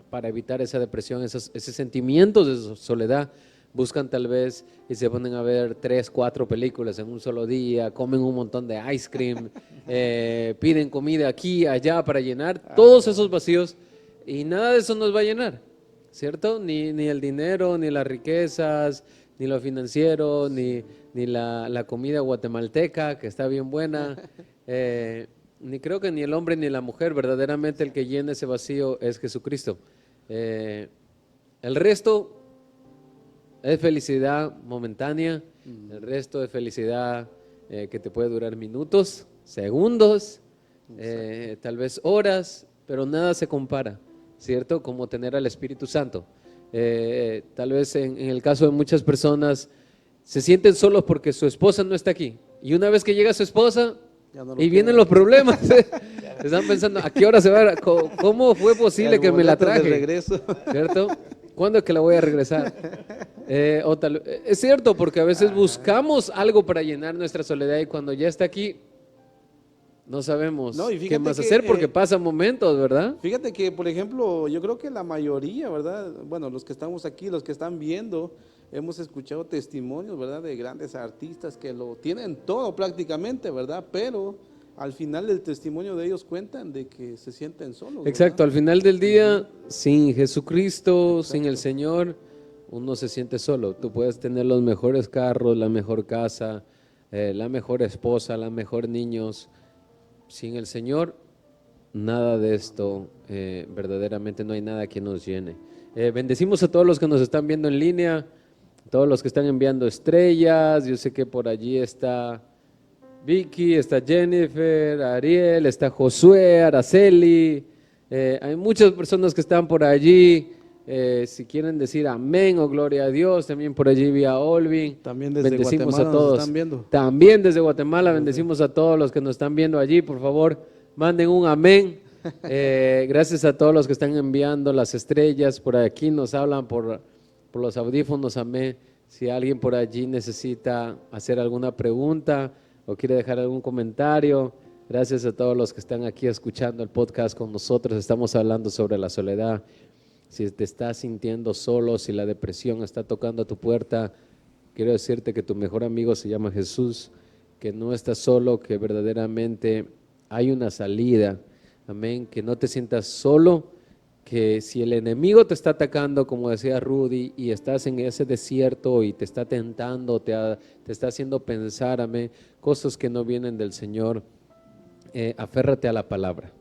para evitar esa depresión, esos sentimientos de soledad, buscan tal vez y se ponen a ver 3, 4 películas en un solo día, comen un montón de ice cream, piden comida aquí, allá para llenar todos esos vacíos y nada de eso nos va a llenar, ¿cierto? Ni el dinero, ni las riquezas, ni lo financiero, ni la comida guatemalteca, que está bien buena, ni creo que ni el hombre ni la mujer, verdaderamente el que llena ese vacío es Jesucristo. El resto es felicidad momentánea, el resto es felicidad que te puede durar minutos, segundos, tal vez horas, pero nada se compara, ¿cierto? Como tener al Espíritu Santo. Tal vez en el caso de muchas personas se sienten solos porque su esposa no está aquí. Y una vez que llega su esposa y vienen los problemas, están pensando, ¿a qué hora se va? ¿Cómo fue posible que me la traje? Regreso. ¿Cierto? ¿Cuándo es que la voy a regresar? Es cierto, porque a veces buscamos algo para llenar nuestra soledad y cuando ya está aquí, no sabemos qué más hacer porque pasan momentos, ¿verdad? Fíjate que, por ejemplo, yo creo que la mayoría, ¿verdad? Bueno, los que estamos aquí, los que están viendo, hemos escuchado testimonios, ¿verdad? De grandes artistas que lo tienen todo prácticamente, ¿verdad? Pero al final del testimonio de ellos cuentan de que se sienten solos, Exacto, ¿verdad? al final del día, sin Jesucristo, sin el Señor, uno se siente solo. Tú puedes tener los mejores carros, la mejor casa, la mejor esposa, la mejor niños. Sin el Señor, nada de esto, verdaderamente no hay nada que nos llene. Bendecimos a todos los que nos están viendo en línea, todos los que están enviando estrellas. Yo sé que por allí está Vicky, está Jennifer, Ariel, está Josué, Araceli. Hay muchas personas que están por allí. Si quieren decir amén o gloria a Dios, también por allí vía Olvin. También desde Bendecimos Guatemala a todos. nos están viendo. También desde Guatemala bendecimos a todos los que nos están viendo allí. Por favor, manden un amén. Gracias a todos los que están enviando las estrellas. Por aquí nos hablan por los audífonos, amén. Si alguien por allí necesita hacer alguna pregunta o quiere dejar algún comentario, gracias a todos los que están aquí escuchando el podcast con nosotros. Estamos hablando sobre la soledad. Si te estás sintiendo solo, si la depresión está tocando a tu puerta, quiero decirte que tu mejor amigo se llama Jesús, que no estás solo, que verdaderamente hay una salida. Amén, que no te sientas solo, que si el enemigo te está atacando, como decía Rudy, y estás en ese desierto y te está tentando, te está haciendo pensar, amén, cosas que no vienen del Señor, aférrate a la palabra,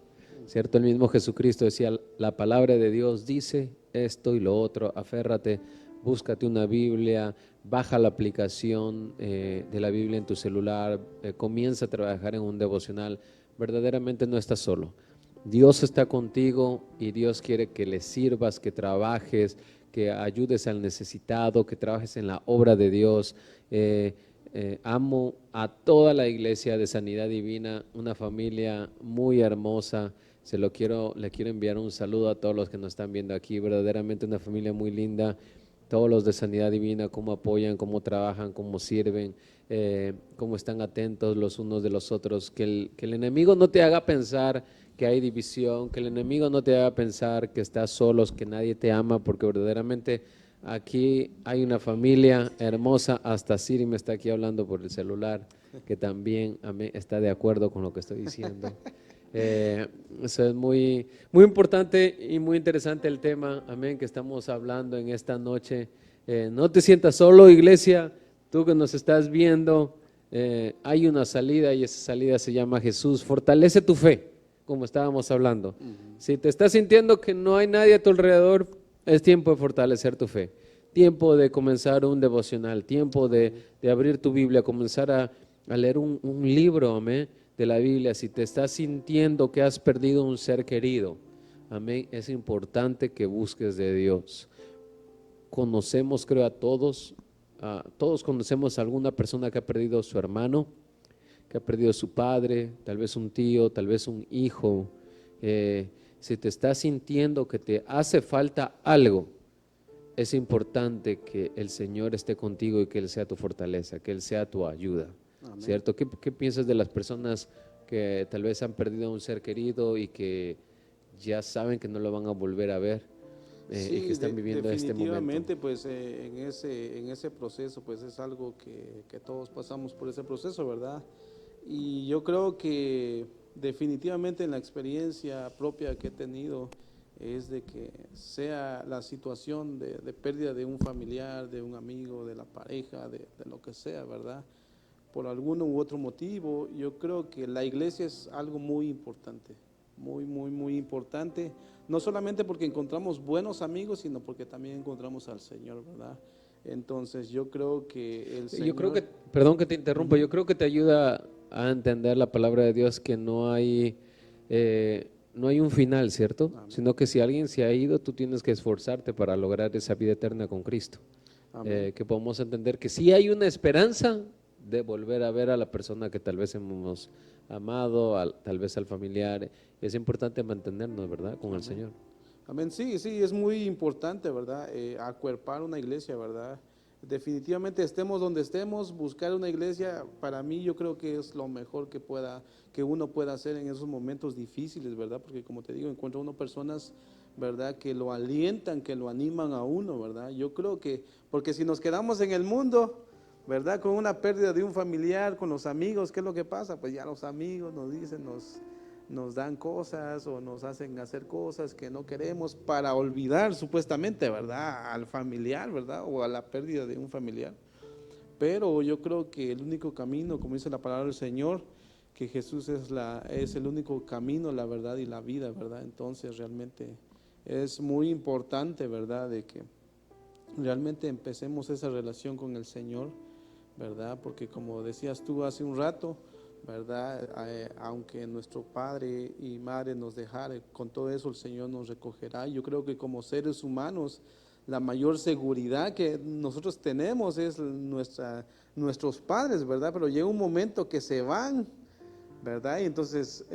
¿cierto? El mismo Jesucristo decía, la palabra de Dios dice esto y lo otro, aférrate, búscate una Biblia, baja la aplicación de la Biblia en tu celular, comienza a trabajar en un devocional, verdaderamente no estás solo. Dios está contigo y Dios quiere que le sirvas, que trabajes, que ayudes al necesitado, que trabajes en la obra de Dios. Amo a toda la iglesia de Sanidad Divina, una familia muy hermosa. Le quiero enviar un saludo a todos los que nos están viendo aquí, verdaderamente una familia muy linda. Todos los de Sanidad Divina, cómo apoyan, cómo trabajan, cómo sirven, cómo están atentos los unos de los otros. Que el enemigo no te haga pensar que hay división, que el enemigo no te haga pensar que estás solos, que nadie te ama, porque verdaderamente aquí hay una familia hermosa. Hasta Siri me está aquí hablando por el celular, que también está de acuerdo con lo que estoy diciendo. Eso es muy, muy importante y muy interesante el tema, amén, que estamos hablando en esta noche. No te sientas solo, iglesia, tú que nos estás viendo, hay una salida y esa salida se llama Jesús. Fortalece tu fe, como estábamos hablando. Si te estás sintiendo que no hay nadie a tu alrededor, es tiempo de fortalecer tu fe, tiempo de comenzar un devocional, tiempo de abrir tu Biblia, comenzar a leer un libro, amén, de la Biblia. Si te estás sintiendo que has perdido un ser querido, amén, es importante que busques de Dios. conocemos, creo, todos conocemos a alguna persona que ha perdido a su hermano, que ha perdido a su padre, tal vez un tío, tal vez un hijo. Si te estás sintiendo que te hace falta algo, es importante que el Señor esté contigo y que Él sea tu fortaleza, que Él sea tu ayuda. Amén. ¿Cierto? ¿Qué piensas de las personas que tal vez han perdido a un ser querido y que ya saben que no lo van a volver a ver y que están viviendo este momento? Definitivamente, pues en ese proceso, pues es algo que todos pasamos por ese proceso, ¿verdad? Y yo creo que definitivamente en la experiencia propia que he tenido es de que sea la situación de pérdida de un familiar, de un amigo, de la pareja, de lo que sea, ¿verdad? Por alguno u otro motivo, yo creo que la iglesia es algo muy importante, muy importante, no solamente porque encontramos buenos amigos, sino porque también encontramos al Señor, ¿verdad? Entonces yo creo que el Señor... Yo creo que, perdón que te interrumpa, yo creo que te ayuda a entender la palabra de Dios, que no hay un final, ¿cierto? Amén. Sino que si alguien se ha ido, tú tienes que esforzarte para lograr esa vida eterna con Cristo. Amén. Que podamos entender que sí hay una esperanza de volver a ver a la persona que tal vez hemos amado, tal vez al familiar. Es importante mantenernos, ¿verdad?, con el Señor. Amén, sí, es muy importante, ¿verdad? Acuerpar una iglesia, ¿verdad? Definitivamente estemos donde estemos, buscar una iglesia, para mí yo creo que es lo mejor que uno pueda hacer en esos momentos difíciles, ¿verdad? Porque como te digo, encuentra uno personas, ¿verdad?, que lo alientan, que lo animan a uno, ¿verdad? Yo creo que, porque si nos quedamos en el mundo, ¿verdad?, con una pérdida de un familiar, con los amigos, ¿qué es lo que pasa? Pues ya los amigos nos dicen, nos dan cosas o nos hacen hacer cosas que no queremos para olvidar supuestamente, ¿verdad?, al familiar, ¿verdad?, o a la pérdida de un familiar. Pero yo creo que el único camino, como dice la palabra del Señor, que Jesús es el único camino, la verdad y la vida, ¿verdad? Entonces realmente es muy importante, ¿verdad?, de que realmente empecemos esa relación con el Señor, ¿verdad? Porque como decías tú hace un rato, ¿verdad? Aunque nuestro padre y madre nos dejare, con todo eso el Señor nos recogerá. Yo creo que como seres humanos, la mayor seguridad que nosotros tenemos es nuestros padres, ¿verdad? Pero llega un momento que se van, ¿verdad? Y entonces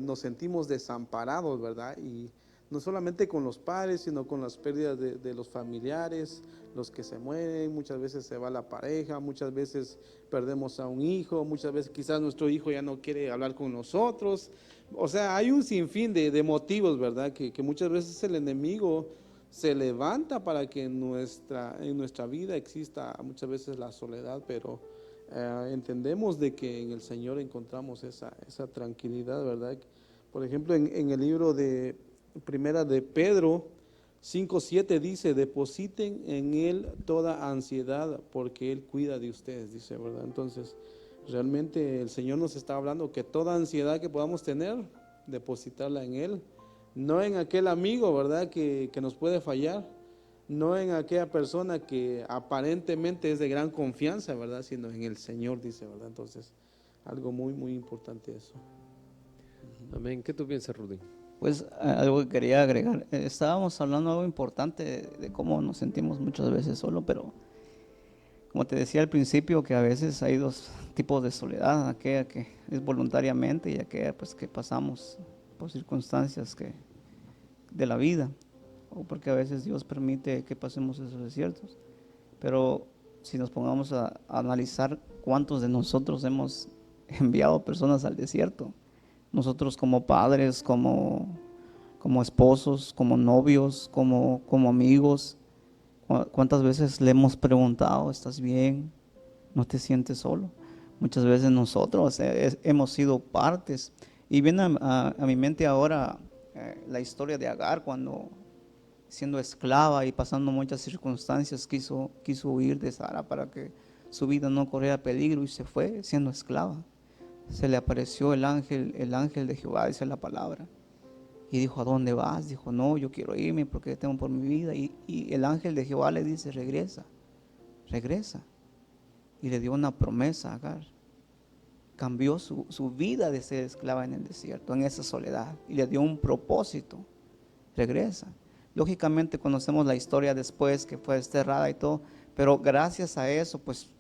nos sentimos desamparados, ¿verdad? Y no solamente con los padres, sino con las pérdidas de los familiares, los que se mueren, muchas veces se va la pareja, muchas veces perdemos a un hijo, muchas veces quizás nuestro hijo ya no quiere hablar con nosotros. O sea, hay un sinfín de motivos, ¿verdad? Que muchas veces el enemigo se levanta para que en nuestra vida exista muchas veces la soledad, pero entendemos de que en el Señor encontramos esa tranquilidad, ¿verdad? Por ejemplo, en el libro de Primera de Pedro 5:7 dice, depositen en Él toda ansiedad porque Él cuida de ustedes, dice, ¿verdad? Entonces, realmente el Señor nos está hablando que toda ansiedad que podamos tener, depositarla en Él, no en aquel amigo, ¿verdad?, que nos puede fallar, no en aquella persona que aparentemente es de gran confianza, ¿verdad?, sino en el Señor, dice, ¿verdad? Entonces, algo muy importante eso. Amén. ¿Qué tú piensas, Rudy? Pues algo que quería agregar, estábamos hablando de algo importante de cómo nos sentimos muchas veces solo, pero como te decía al principio, que a veces hay dos tipos de soledad, aquella que es voluntariamente y aquella pues que pasamos por circunstancias de la vida, o porque a veces Dios permite que pasemos esos desiertos. Pero si nos pongamos a analizar cuántos de nosotros hemos enviado personas al desierto, nosotros como padres, como esposos, como novios, como amigos, ¿cuántas veces le hemos preguntado, ¿estás bien? ¿No te sientes solo? Muchas veces nosotros hemos sido partes. Y viene a mi mente ahora la historia de Agar, cuando siendo esclava y pasando muchas circunstancias quiso huir de Sara para que su vida no corriera peligro, y se fue siendo esclava. Se le apareció el ángel de Jehová, dice la palabra, y dijo, ¿a dónde vas? Dijo, no, yo quiero irme porque temo por mi vida. Y el ángel de Jehová le dice, regresa. Y le dio una promesa a Agar. Cambió su vida de ser esclava en el desierto, en esa soledad, y le dio un propósito. Regresa. Lógicamente conocemos la historia después que fue desterrada y todo, pero gracias a eso pues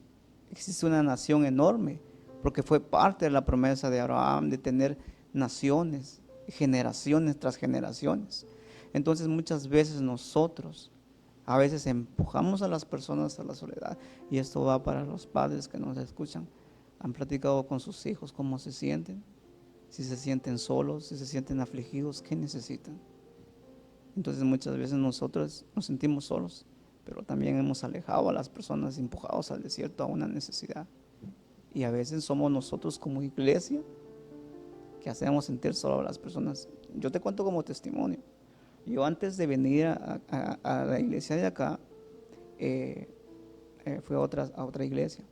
existe una nación enorme, porque fue parte de la promesa de Abraham de tener naciones, generaciones tras generaciones. Entonces muchas veces nosotros a veces empujamos a las personas a la soledad, y esto va para los padres que nos escuchan. ¿Han platicado con sus hijos cómo se sienten? Si se sienten solos, si se sienten afligidos, ¿qué necesitan? Entonces muchas veces nosotros nos sentimos solos, pero también hemos alejado a las personas, empujados al desierto a una necesidad. Y a veces somos nosotros como iglesia que hacemos sentir solo a las personas. Yo te cuento como testimonio. Yo antes de venir a la iglesia de acá, fui a otra iglesia,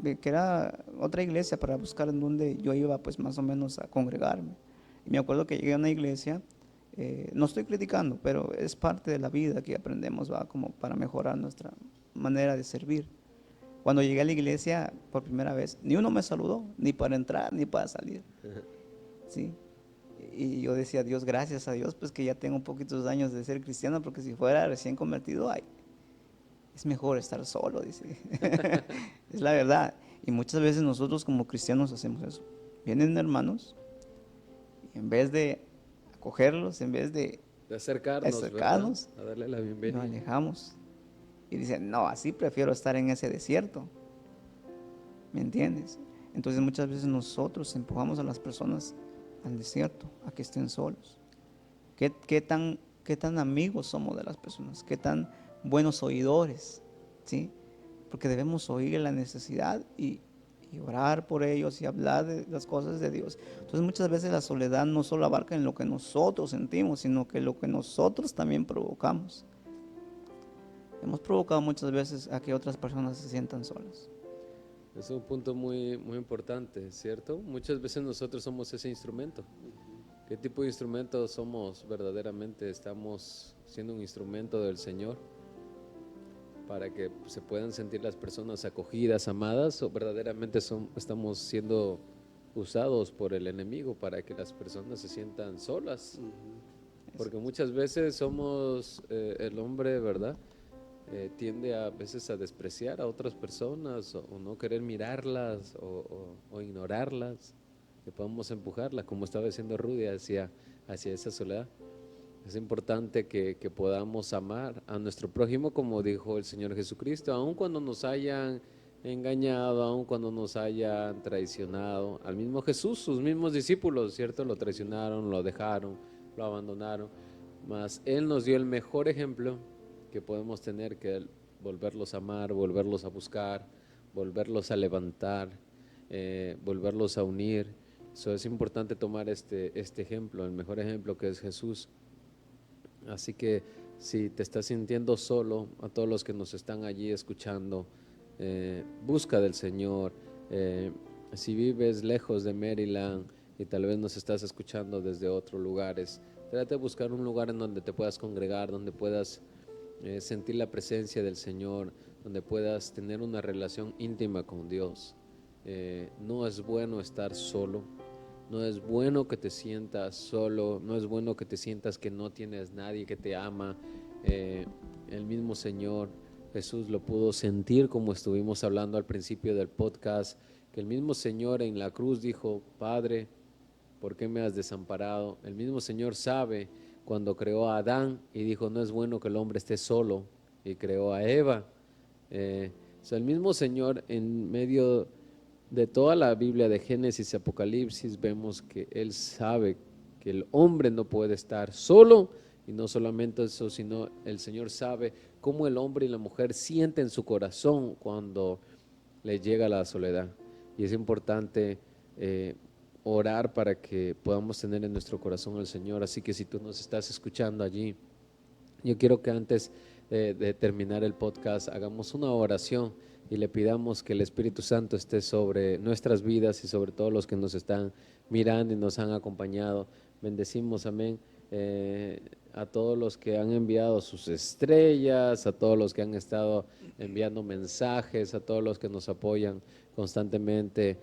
que era otra iglesia para buscar en donde yo iba pues más o menos a congregarme. Y me acuerdo que llegué a una iglesia, no estoy criticando, pero es parte de la vida que aprendemos, va, como para mejorar nuestra manera de servir. Cuando llegué a la iglesia por primera vez, ni uno me saludó, ni para entrar, ni para salir. ¿Sí? Y yo decía, Dios, gracias a Dios, pues que ya tengo poquitos años de ser cristiano, porque si fuera recién convertido, ay, es mejor estar solo, dice. Es la verdad. Y muchas veces nosotros como cristianos hacemos eso. Vienen hermanos, y en vez de acogerlos, en vez de acercarnos, acercarnos, ¿verdad? A darle la nos bienvenida. alejamos. Y dicen, no, así prefiero estar en ese desierto. ¿Me entiendes? Entonces muchas veces nosotros empujamos a las personas al desierto, a que estén solos. ¿Qué tan amigos somos de las personas? ¿Qué tan buenos oidores? ¿Sí? Porque debemos oír la necesidad y orar por ellos y hablar de las cosas de Dios. Entonces muchas veces la soledad no solo abarca en lo que nosotros sentimos, sino que lo que nosotros también provocamos. Hemos provocado muchas veces a que otras personas se sientan solas. Es un punto muy, muy importante, ¿cierto? Muchas veces nosotros somos ese instrumento. ¿Qué tipo de instrumento somos verdaderamente? ¿Estamos siendo un instrumento del Señor para que se puedan sentir las personas acogidas, amadas, o verdaderamente estamos siendo usados por el enemigo para que las personas se sientan solas? Porque muchas veces somos el hombre, ¿verdad? Tiende a veces a despreciar a otras personas o no querer mirarlas o ignorarlas, que podamos empujarlas, como estaba diciendo Rudy, hacia esa soledad. Es importante que podamos amar a nuestro prójimo como dijo el Señor Jesucristo, aun cuando nos hayan engañado, aun cuando nos hayan traicionado. Al mismo Jesús, sus mismos discípulos, ¿cierto? Lo traicionaron, lo dejaron, lo abandonaron, mas Él nos dio el mejor ejemplo que podemos tener, que el volverlos a amar, volverlos a buscar, volverlos a levantar, volverlos a unir. Eso es importante tomar este ejemplo, el mejor ejemplo que es Jesús. Así que si te estás sintiendo solo, a todos los que nos están allí escuchando, busca del Señor. Si vives lejos de Maryland y tal vez nos estás escuchando desde otros lugares, trata de buscar un lugar en donde te puedas congregar, donde puedas sentir la presencia del Señor, donde puedas tener una relación íntima con Dios. No es bueno estar solo, no es bueno que te sientas solo, no es bueno que te sientas que no tienes nadie que te ama. El mismo Señor Jesús lo pudo sentir, como estuvimos hablando al principio del podcast, que el mismo Señor en la cruz dijo, Padre, ¿por qué me has desamparado? El mismo Señor sabe cuando creó a Adán y dijo, no es bueno que el hombre esté solo, y creó a Eva. El mismo Señor en medio de toda la Biblia de Génesis y Apocalipsis vemos que Él sabe que el hombre no puede estar solo, y no solamente eso, sino el Señor sabe cómo el hombre y la mujer sienten su corazón cuando les llega la soledad. Y es importante orar para que podamos tener en nuestro corazón al Señor. Así que si tú nos estás escuchando allí, yo quiero que antes de terminar el podcast hagamos una oración y le pidamos que el Espíritu Santo esté sobre nuestras vidas y sobre todos los que nos están mirando y nos han acompañado. Bendecimos, amén, a todos los que han enviado sus estrellas, a todos los que han estado enviando mensajes, a todos los que nos apoyan constantemente.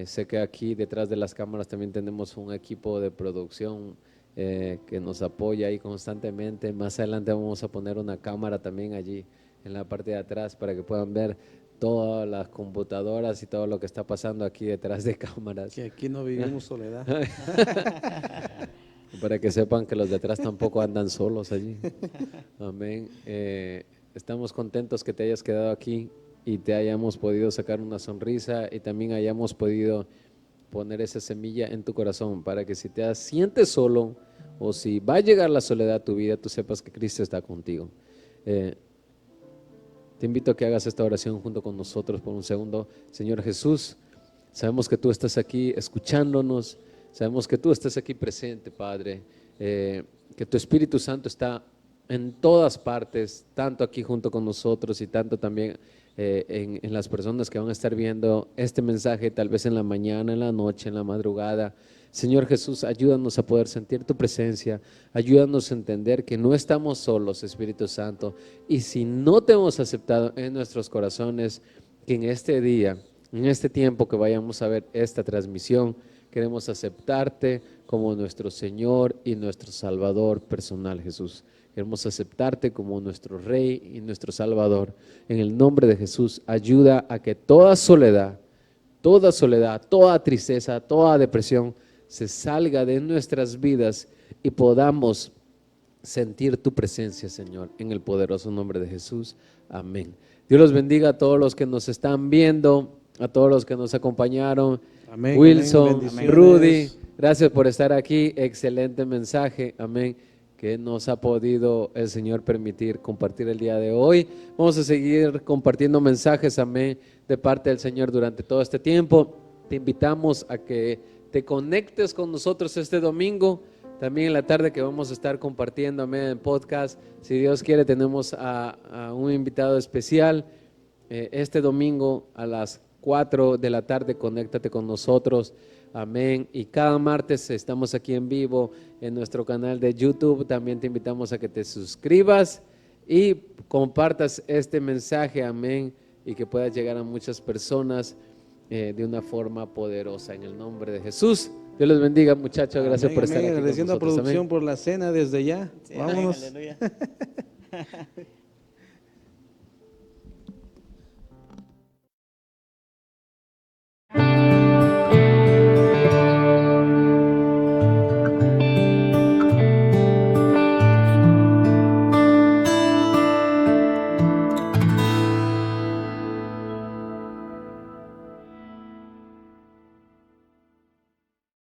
Sé que aquí detrás de las cámaras también tenemos un equipo de producción que nos apoya ahí constantemente. Más adelante vamos a poner una cámara también allí en la parte de atrás para que puedan ver todas las computadoras y todo lo que está pasando aquí detrás de cámaras. Que aquí no vivimos soledad. Para que sepan que los de atrás tampoco andan solos allí. Amén. Estamos contentos que te hayas quedado aquí y te hayamos podido sacar una sonrisa y también hayamos podido poner esa semilla en tu corazón para que si te sientes solo o si va a llegar la soledad a tu vida, tú sepas que Cristo está contigo. Te invito a que hagas esta oración junto con nosotros por un segundo. Señor Jesús, sabemos que tú estás aquí escuchándonos, sabemos que tú estás aquí presente, Padre, que tu Espíritu Santo está en todas partes, tanto aquí junto con nosotros y tanto también en las personas que van a estar viendo este mensaje, tal vez en la mañana, en la noche, en la madrugada. Señor Jesús, ayúdanos a poder sentir tu presencia, ayúdanos a entender que no estamos solos, Espíritu Santo, y si no te hemos aceptado en nuestros corazones, que en este día, en este tiempo que vayamos a ver esta transmisión, queremos aceptarte como nuestro Señor y nuestro Salvador personal, Jesús. Queremos aceptarte como nuestro Rey y nuestro Salvador. En el nombre de Jesús, ayuda a que toda soledad, toda tristeza, toda depresión se salga de nuestras vidas y podamos sentir tu presencia, Señor, en el poderoso nombre de Jesús. Amén. Dios los bendiga a todos los que nos están viendo, a todos los que nos acompañaron. Amén, Wilson, amén, Rudy, gracias por estar aquí. Excelente mensaje, amén, que nos ha podido el Señor permitir compartir el día de hoy. Vamos a seguir compartiendo mensajes, amén, de parte del Señor durante todo este tiempo. Te invitamos a que te conectes con nosotros este domingo, también en la tarde que vamos a estar compartiendo, amén, en podcast. Si Dios quiere, tenemos a un invitado especial. Este domingo a las 4 de la tarde, conéctate con nosotros, amén. Y cada martes estamos aquí en vivo en nuestro canal de YouTube. También te invitamos a que te suscribas y compartas este mensaje, amén, y que pueda llegar a muchas personas de una forma poderosa, en el nombre de Jesús. Dios les bendiga, muchachos. Gracias Amén, por estar amén. aquí con Agradeciendo a nosotros. producción Amén. por la cena desde ya. Sí, Vámonos. aleluya.